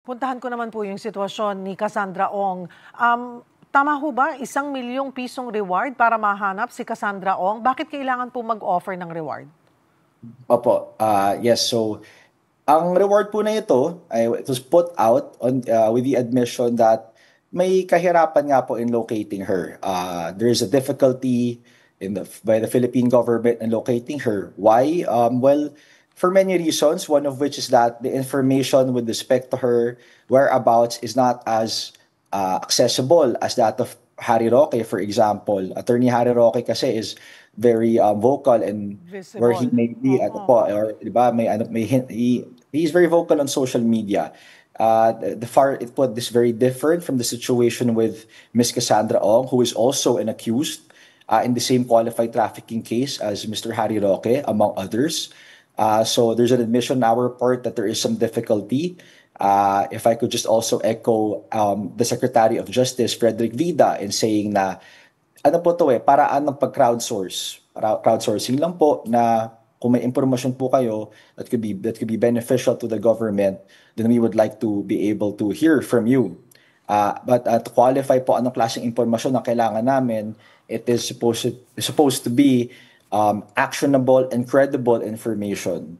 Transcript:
Puntahan ko naman po yung sitwasyon ni Cassandra Ong. Tama ho ba, 1 milyong pisong reward para mahanap si Cassandra Ong? Bakit kailangan po mag-offer ng reward? Opo, yes. So, ang reward po na ito ay it was put out on with the admission that may kahirapan nga po in locating her. There's a difficulty by the Philippine government in locating her. Why? Well, for many reasons. One of which is that the information with respect to her whereabouts is not as accessible as that of Harry Roque, for example. Attorney Harry Roque kasi is very vocal and where he Visible. may be at Oo. po or 'di ba may he's very vocal on social media. The far it put this very different from the situation with Miss Cassandra Ong, who is also an accused in the same qualified trafficking case as Mr. Harry Roque, among others. So there's an admission on our part that there is some difficulty. If I could just also echo the Secretary of Justice, Frederick Vida, in saying na ano po to paraan ng pag-crowdsource. Crowdsourcing lang po na kung may impormasyon po kayo that could be beneficial to the government, then we would like to be able to hear from you. But to qualify po anong klaseng impormasyon na kailangan namin, it is supposed to be actionable and credible information.